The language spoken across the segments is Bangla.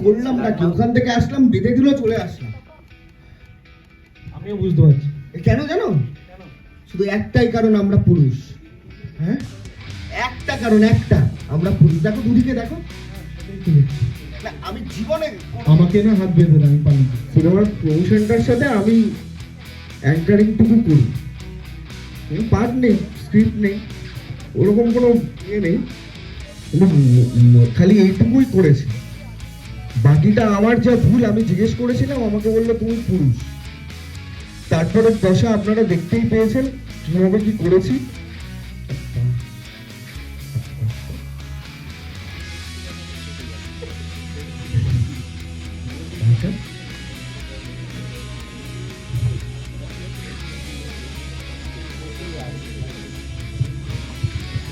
করলাম নাকি, ওখান থেকে আসলাম, বেঁধে দিল, চলে আসলাম। আমিও বুঝতে পারছি। কেন জানো? শুধু একটাই কারণ, আমরা পুরুষ। হ্যাঁ, একটা কারণ, একটা, আমরা পুরুষ। দেখো দুদিকে দেখো। আমি জীবনে আমাকে না হাত বেঁধে আমি পারি। সিনেমার প্রমোশনটার সাথে আমি অ্যাঙ্কারিং টুকু করি, পার্ট নেই, স্ক্রিপ্ট নেই, ওরকম কোনো ইয়ে নেই, খালি এইটুকুই করেছি। বাকিটা আমার যা ভুল, আমি জিজ্ঞেস করেছিলাম, আমাকে বললো তুমি পুরুষ। তারপরে দশা আপনারা দেখতেই পেয়েছেন কিভাবে কি করেছি।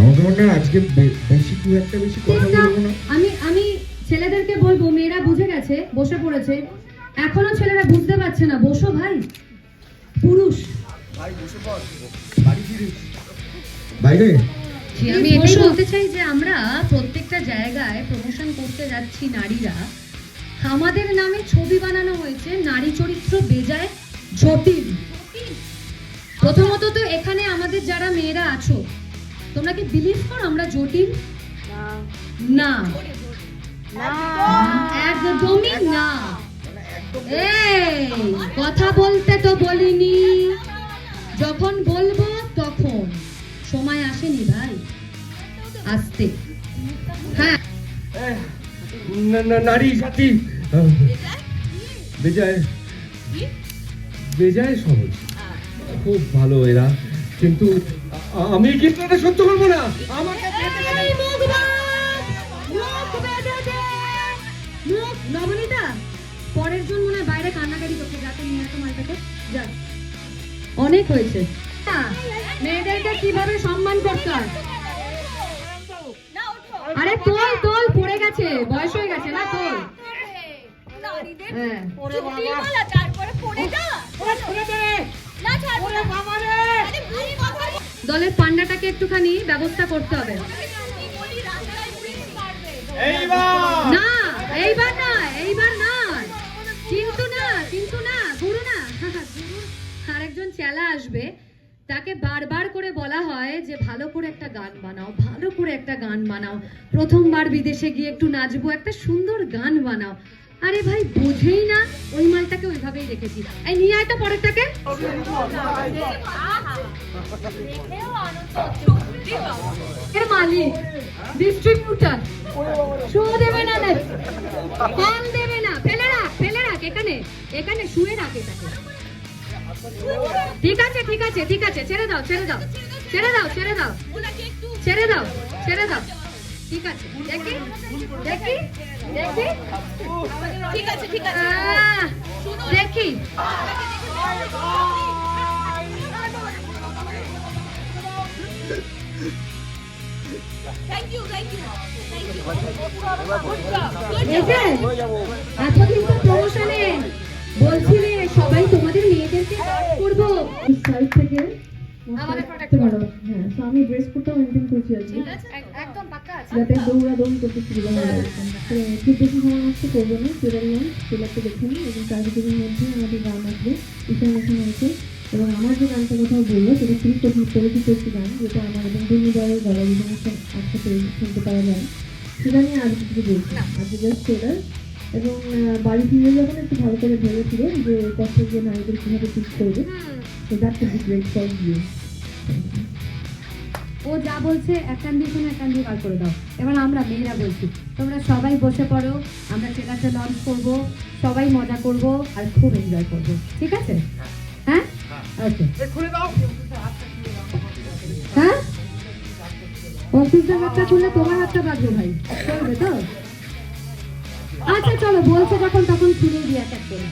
আমাকে মনে হয় আজকে বেশি খুব একটা বেশি কথা বলবো না। আমি ছেলেদেরকে বলবো, মেয়েরা বুঝে গেছে, বসে পড়েছে, এখনো ছেলেরা বুঝতে পারছে না, বসো ভাই, পুরুষ ভাই বসে পড়, বাড়ি ফিরিস বাইরে। আমি এটাই বলতে চাই যে আমরা প্রত্যেকটা জায়গায় প্রমোশন করতে যাচ্ছি নারীরা, আমাদের নামে ছবি বানানো হয়েছে নারী চরিত্র বেজায় জটিল। প্রথমত তো এখানে আমাদের যারা মেয়েরা আছো, তোমরা কি বিলিভ করো আমরা জটিল? না, একদমই না। এই কথা বলতে তো বলিনি, যখন বলবো তখন, সময় আসেনি ভাই, আসতে। হ্যাঁ, নারী জাতি বেজায় বেজায় সহজ, খুব ভালো এরা, কিন্তু আমি কিন্তু এটা সহ্য করবো না। আমাকে নবনীতা, পরের জন মনে হয় বাইরে কান্নাকাটি করতে, যাতে নিয়ে আসো মালটাকে, যা, অনেক হয়েছে। মেয়েদেরকে কিভাবে সম্মান করতে হয়? আরে তোল তোল, পড়ে গেছে, বয়স হয়ে গেছে না, তোল। দলের পান্ডাটাকে একটুখানি ব্যবস্থা করতে হবে। না, এইবার না, এইবার না, কিন্তু না, কিন্তু না, গুরু না, আরেকজন চেলা আসবে, তাকে বারবার করে বলা হয় যে ভালো করে একটা গান বানাও, ভালো করে একটা গান বানাও, প্রথমবার বিদেশে গিয়ে একটু নাচবো, একটা সুন্দর গান বানাও। আরে ভাই বোঝেই না, ওই মালটাকে ওইভাবেই রেখেছি। এই নিয়ে আয় তো পরেরটাকে। এর মালিক ডিস্ট্রিবিউটর শো দেবে না, কল দেবে না, ফেলে রাখ, ফেলে রাখ, এখানে এখানে শুয়ে রাখ এটাকে। ঠিক আছে, ঠিক আছে, ঠিক আছে, ছেড়ে দাও, ছেড়ে দাও, ছেড়ে দাও, ছেড়ে দাও, ছেড়ে দাও, ছেড়ে দাও, ঠিক আছে, দেখি দেখি দেখি, ঠিক আছে, ঠিক আছে, দেখি। এতদিন তো প্রমোশনে বলছিলে সবাই তোমাদের মেয়েদেরকে করবো সাইড থেকে আমাদের প্রোটেক্ট করো। হ্যাঁ, তো আমি ড্রেস কোডটা মেইনটেইন করছি আজকে, একদম পাক্কা আছে, যাতে দৌড়াদৌড়ি করতে সুবিধা হয়। তো খুব বেশি সময় নষ্ট করবো না, ট্রেলার ট্রেলারটা দেখে নিই, এবং তার ভিতরের মধ্যে আমাদের গান আসবে, ইনফরমেশন আছে, এবং আমার যে গানটা কথা বললো সেটা খুবই পরিচিত একটি গান, যেটা আমার এবং দুর্নিবারের গলা জীবনের একসাথে শুনতে পাওয়া যায়, সেটা নিয়ে আজ কিছু বলছি। আজকে জাস্ট ট্রেলার, এবং বাড়ি ফিরে যখন একটু ভালো করে ভেবেছিল যে কষ্টের যে নারীদের কীভাবে ঠিক করবে, তো that will be great for you. ও যা বলছে এক কান দিয়ে শুনে এক কান দিয়ে বার করে দাও। এবার আমরা মেয়েরা বলছি, তোমরা সবাই বসে পড়ো, আমরা ট্রেলারটা লঞ্চ করব, সবাই মজা করব আর খুব এনজয় করব, ঠিক আছে? হ্যাঁ, ওকে, হ্যাঁ, অফিসের হাতটা খুললে তোমার হাতটা বাঁধবো ভাই, চলবে তো? আচ্ছা চলো, বলছে যখন তখন খুলে দিয়ে এক এক করে।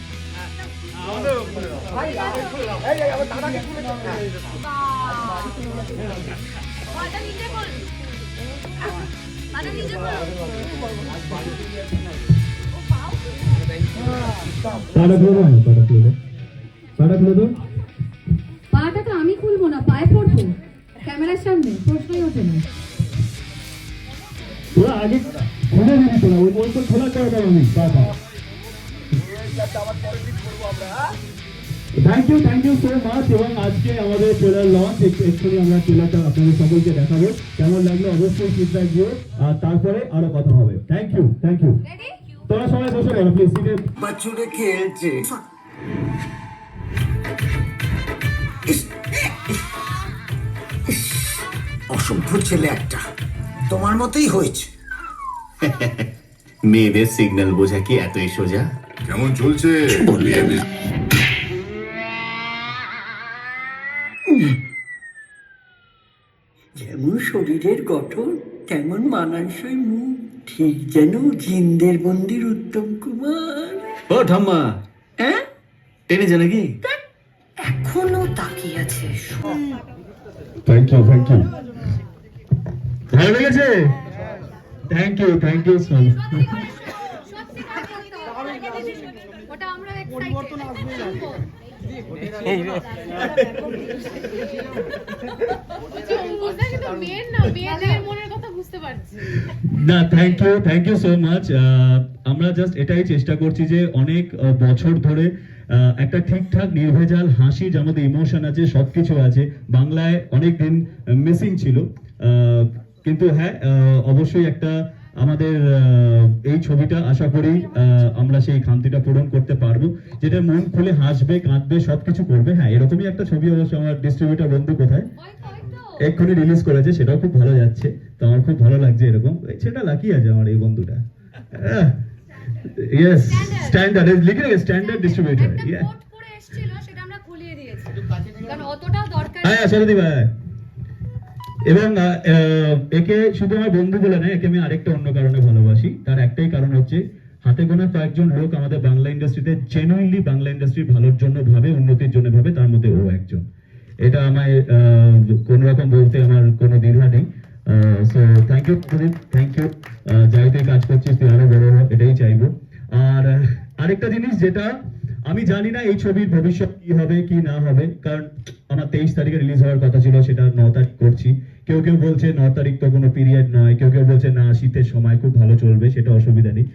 পাটা তো আমি খুলবো না, পায়ে পড়বো, ক্যামেরার সামনে প্রশ্নই ওঠে না। আগে খুলে দিবি তোরা, ওই তো খোলা করে দেবো আমি বাবা। Thank you so much. এবং আজকে আমাদের ট্রেলার লঞ্চ, এক্ষুনি আমরা ট্রেলারটা আপনাদের সকলকে দেখাবো, কেমন লাগলো অবশ্যই ফিডব্যাক দিও, আর তারপরে আরো কথা হবে। Thank you. তোরা সবাই বসে পড়ো প্লিজ সিটে। বাচ্চুরে খেলছে। অসভ্য ছেলে একটা, তোমার মতোই হয়েছে। মেয়েদের সিগন্যাল বোঝা কি এতই সোজা? কেমন চলছে? যেমন শরীরের গঠন তেমন মানানসই মুখ, ঠিক যেন জিন্দের বন্দির উত্তম কুমার। ও ঠাম্মা, হ্যাঁ, টেনেছে নাকি? এখনো তাকিয়ে আছে। থ্যাংক ইউ ভালো লেগেছে? Thank you so much. ওটা আমরা না, থ্যাংক ইউ সো মাচ। আমরা জাস্ট এটাই চেষ্টা করছি যে অনেক বছর ধরে একটা ঠিকঠাক নির্ভেজাল হাসি, যার মধ্যে ইমোশন আছে, সবকিছু আছে, বাংলায় অনেক দিন মিসিং ছিল। কিন্তু হ্যাঁ, অবশ্যই একটা আমাদের এই ছবিটা আশা করি আমরা সেই খামতিটা পূরণ করতে পারবো, যেটা মন খুলে হাসবে, কাঁদবে, সবকিছু করবে। হ্যাঁ, এরকমই একটা ছবি অবশ্য আমার ডিস্ট্রিবিউটর বন্ধু কোথায় এক্ষুনি রিলিজ করেছে, সেটাও খুব ভালো যাচ্ছে। তো আমার খুব ভালো লাগছে, এরকম সেটা লাকি আছে আমার এই বন্ধুটা। ইয়েস, স্ট্যান্ডার্ড লিখে রেখে স্ট্যান্ডার্ড ডিস্ট্রিবিউটর। ইয়ে করে এসেছিল, সেটা আমরা খুলিয়ে দিয়েছি কারণ অতটাও দরকার। হ্যাঁ সরদি ভাই, এবং একে শুধু আমার বন্ধু বলে নয়, একে আমি আরেকটা অন্য কারণে ভালোবাসি। তার একটাই কারণ হচ্ছে, হাতে গোনা কয়েকজন লোক আমাদের বাংলা ইন্ডাস্ট্রিতে জেনুইনলি বাংলা ইন্ডাস্ট্রির ভালোর জন্য ভাবে, উন্নতির জন্য ভাবে, তার মধ্যে ও একজন। এটা আমায় কোন রকম বলতে আমার কোনো দ্বিধা নেই। So thank you Pradeep, thank you. যাই তুই কাজ করছিস, তুই আরো বড় হ, এটাই চাইবো। আর আরেকটা জিনিস, যেটা আমি জানি না এই ছবির ভবিষ্যৎ কি হবে কি না হবে, কারণ আমার 23 তারিখে রিলিজ হওয়ার কথা ছিল, সেটা 9 তারিখ করছি। কেউ বলছে 9 তারিখ তো কোনো পিরিয়ড নয়, কেউ বলছে না শীতের সময় খুব ভালো চলবে, সেটা অসুবিধা নেই।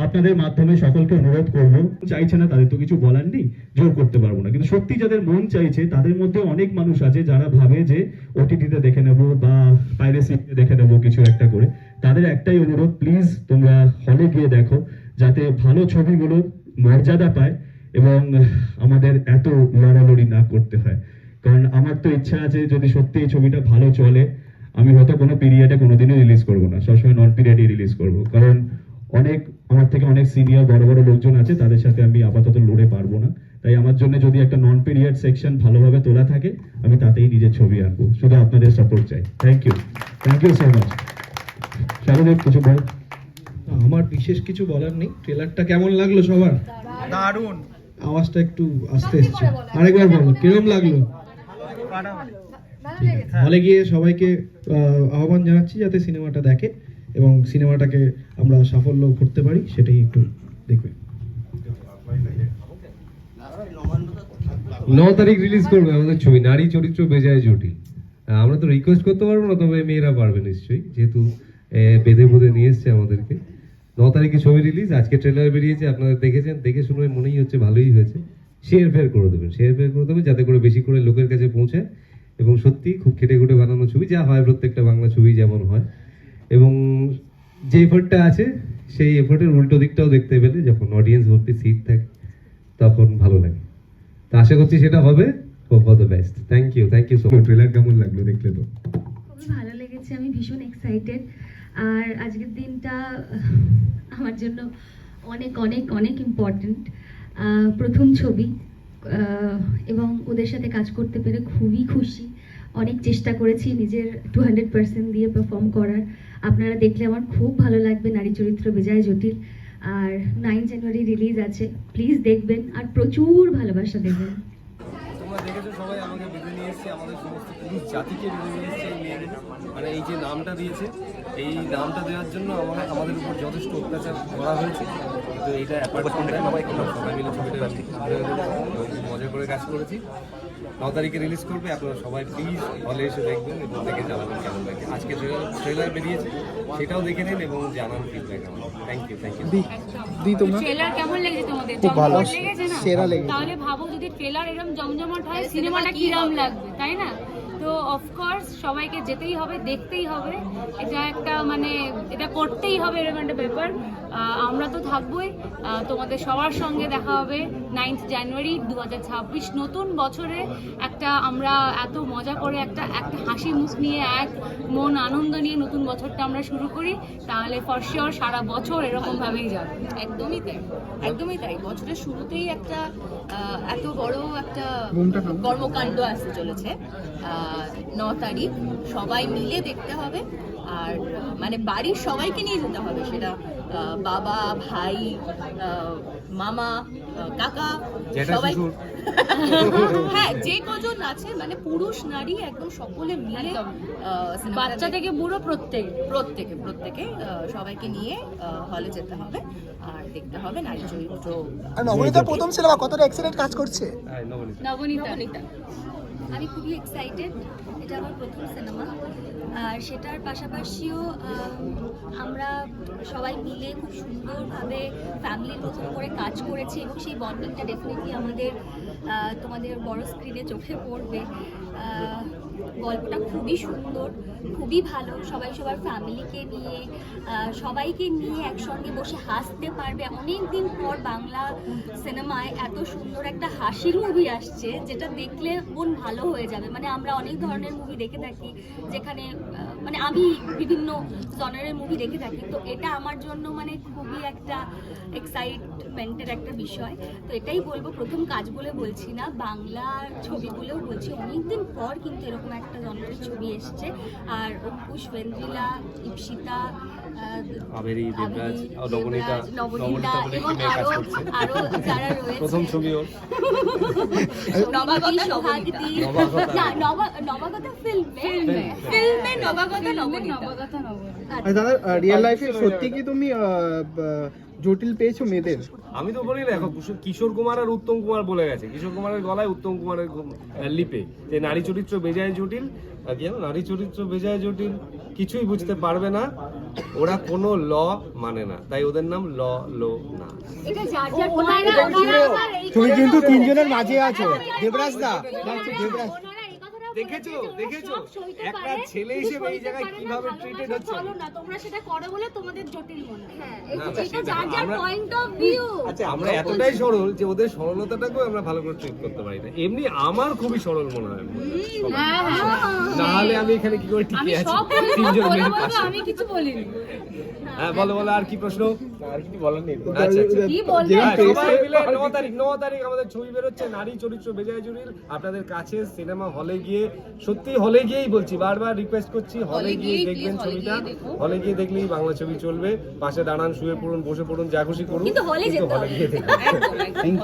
আপনাদের মাধ্যমে সকলকে অনুরোধ করবো, চাইছে না তাদের তো কিছু বলার নেই, জোর করতে পারবো না, কিন্তু সত্যি যাদের মন চাইছে তাদের মধ্যে অনেক মানুষ আছে যারা ভাবে যে ওটিটিতে দেখে নেবো বা পাইরেসিতে দেখে নেবো কিছু একটা করে। তাদের একটাই অনুরোধ, প্লিজ তোমরা হলে গিয়ে দেখো, যাতে ভালো ছবিগুলো মর্যাদা পায় এবং আমাদের এত লড়ালড়ি না করতে হয়। কারণ আমার তো ইচ্ছা আছে, যদি সত্যি এই ছবিটা ভালো চলে, আমি হয়তো কোনো পিরিয়ডে কোনোদিনও রিলিজ করবো না, সবসময় নন পিরিয়ডে রিলিজ করবো। কারণ আমার থেকে অনেক সিনিয়র বড় লোকজন আছে, তাদের সাথে আমি আপাতত লড়ে পারবো না। তাই আমার জন্য যদি একটা নন পিরিয়ড সেকশন ভালোভাবে তোলা থাকে, আমি তাতেই নিজের ছবি আনবো। শুধু আপনাদের সাপোর্ট চাই। Thank you so much. Shardeep কিছু বল? আমার বিশেষ কিছু বলার নেই। ট্রেলারটা কেমন লাগলো সবার? দারুণ। আওয়াজটা একটু আস্তে এসছে, আরেকবার বলো কিরকম লাগলো? হলে গিয়ে সবাইকে আহ্বান জানাচ্ছি যাতে সিনেমাটা দেখে এবং সিনেমাটাকে আমরা সাফল্য করতে পারি, সেটাই একটু দেখবে। 9 তারিখ রিলিজ করবে আমাদের ছবি নারী চরিত্র বেজায় জটিল। আমরা তো রিকোয়েস্ট করতে পারবো না, তবে মেয়েরা পারবে নিশ্চয়ই, যেহেতু বেঁধে নিয়ে এসছে আমাদেরকে। 9 তারিখে ছবি রিলিজ। আজকে ট্রেলার বেরিয়েছে, আপনারা দেখেছেন, দেখে শুনে মনেই হচ্ছে ভালোই হয়েছে। শেয়ার করে দেবেন যাতে করে বেশি করে লোকের কাছে পৌঁছায়। এবং সত্যি খুব খেটে খুঁটে বানানো ছবি, যা হয় প্রত্যেকটা বাংলা ছবি যেমন হয়। এবং যে এফোর্টটা আছে সেই এফোর্টের উল্টো দিকটাও দেখতে পেলে, যখন অডিয়েন্স ভর্তি সিট থাকে তখন ভালো লাগে। তো আশা করছি সেটা হবে। All the best. Thank you so much. Trailer কেমন লাগলো দেখলে? তো খুবই ভালো লেগেছে, আমি ভীষণ এক্সাইটেড। আর আজকের দিনটা আমার জন্য অনেক অনেক অনেক ইম্পর্ট্যান্ট। প্রথম ছবি, এবং ওদের সাথে কাজ করতে পেরে খুবই খুশি। অনেক চেষ্টা করেছি নিজের 200% দিয়ে পারফর্ম করার। আপনারা দেখলে আমার খুব ভালো লাগবে। নারী চরিত্র বেজায় জটিল। আর 9 জানুয়ারি রিলিজ আছে, প্লিজ দেখবেন আর প্রচুর ভালোবাসা দেবেন। তোমরা দেখেছো সবাই আমাকে বেঁধে নিয়ে এসেছি আমাদের সমস্ত পুরুষ জাতিকে বেঁধে নিয়ে এসেছে এই মেয়েদের, মানে এই যে নামটা দিয়েছে, এই নামটা দেওয়ার জন্য আমাদের উপর যথেষ্ট অত্যাচার করা হয়েছে। কিন্তু এইটা অ্যাপার্ট সবাই মিলে ছবিটা মজা করে কাজ করেছি। 9 তারিখে রিলিজ করবে, আপনারা সবাই প্লিজ হলে এসে দেখবেন এবং দেখে জানাবেন কেমন লাগে। আজকে ট্রেলার বেরিয়েছে, সেটাও দেখে নিন এবং জানান ফিডব্যাক আমার। Thank you. ট্রেলার কেমন লেগেছে তোমাদের? জমজমাট লেগেছে না? তাহলে ভাবো যদি ট্রেলার এরকম জমজমাট হয় সিনেমাটা কিরম লাগবে, তাই না? তো অফকোর্স সবাইকে যেতেই হবে, দেখতেই হবে, এটা একটা মানে এটা করতেই হবে, এরকম একটা ব্যাপার। আমরা তো থাকবোই, তোমাদের সবার সঙ্গে দেখা হবে 9th জানুয়ারি 2026 নতুন বছরে। একটা আমরা এত মজা করে একটা হাসি মুখ নিয়ে এক মন আনন্দ নিয়ে নতুন বছরটা আমরা শুরু করি, তাহলে ফর শিওর সারা বছর এরকম ভাবেই যাবে। একদমই তাই, একদমই তাই। বছরের শুরুতেই একটা এত বড় একটা কর্মকাণ্ড আসতে চলেছে। 9 তারিখ সবাই মিলে দেখতে হবে, আর মানে বাড়ির সবাইকে নিয়ে যেতে হবে, সেটা বাবা, ভাই, মামা, কাকা, সবাই, হ্যাঁ যে কজন আছে, মানে পুরুষ নারী একদম সকলে মিলে, বাচ্চা থেকে বুড়ো প্রত্যেকে সবাইকে নিয়ে হলে যেতে হবে আর দেখতে হবে নারী চরিত্র। আর নবনীতার প্রথম সিনেমা, কতটা এক্সাইটেড কাজ করছে নবনীতা? আমি খুবই এক্সাইটেড, এটা আমার প্রথম সিনেমা, আর সেটার পাশাপাশিও আমরা সবাই মিলে খুব সুন্দরভাবে ফ্যামিলির মতন করে কাজ করেছি এবং সেই বন্ডিংটা ডেফিনেটলি আমাদের তোমাদের বড় স্ক্রিনে চোখে পড়বে। গল্পটা খুবই সুন্দর, খুবই ভালো, সবাই সবার ফ্যামিলিকে নিয়ে সবাইকে নিয়ে একসঙ্গে বসে হাসতে পারবে। অনেক দিন পর বাংলা সিনেমায় এত সুন্দর একটা হাসির মুভি আসছে, যেটা দেখলে মন ভালো হয়ে যাবে। মানে আমরা অনেক ধরনের মুভি দেখে থাকি, যেখানে মানে আমি বিভিন্ন জনারের মুভি দেখে থাকি, তো এটা আমার জন্য মানে খুবই একটা এক্সাইটমেন্টের একটা বিষয়। তো এটাই বলবো, প্রথম কাজ বলে বলছি না, বাংলা ছবিগুলোও বলছি, অনেকদিন পর কিন্তু এরকম একটা জনপ্রিয় ছবি এসছে। আর অঙ্কুশ, বেন্দ্রিলা, ইপসিতা, আবেরি, দেবরাজ, নবনীতা এবং আরো যারা রয়েছে, প্রথম ছবি ওর নবাগতা সোহাগী, নবাগতা ফিল্মে নবাগতা নবনীতা। দাদা রিয়েল লাইফে সত্যি কি তুমি জটিল পেয়েছো মেয়েদের? আমি তো বলি না, কিশোর কুমার আর উত্তম কুমার বলে গেছে, কিশোর কুমারের গলায় উত্তম কুমারের লিপে, যে নারী চরিত্র বেজায় জটিল, নারী চরিত্র বেজায় জটিল, কিছুই বুঝতে পারবে না, ওরা কোনো ল মানে না, তাই ওদের নাম লো না। তুমি কিন্তু তিনজনের মাঝে আছো, দেবরাজ দা, দেবরাজ দেখেছো একটা ছেলে হিসেবে এই জায়গায় কিভাবে ট্রিটেড হচ্ছে। চলো না, তোমরা সেটা করো বলে তোমাদের জটিল মনে হয়। হ্যাঁ, না, এটা যার যার পয়েন্ট অফ ভিউ। আচ্ছা, আমরা এতটাই সরল যে ওদের সরলতাটাকেও আমরা ভালো করে ট্রিট করতে পারি না। এমনি আমার খুবই সরল মনে হয়, না হলে আমি এখানে কি করে টিকে আছি তিনজন মেয়ের পাশে? আমি কিছু বলিনি। হ্যাঁ বলো, আর কি প্রশ্ন? আর কিছু বলার নেই? কি বলবে? সবাই মিলে 9 তারিখ আমাদের ছবি বেরোচ্ছে, নারী চরিত্র বেজায় জটিল। আপনাদের কাছে সিনেমা হলে গিয়ে, সত্যি হলে গিয়েই বলছি, বারবার রিকোয়েস্ট করছি, হলে গিয়ে দেখবেন ছবিটা। হলে গিয়ে দেখলেই বাংলা ছবি চলবে। পাশে দাঁড়ান, শুয়ে পড়ুন, বসে পড়ুন, যা খুশি করুন, কিন্তু হলে গিয়ে দেখবেন।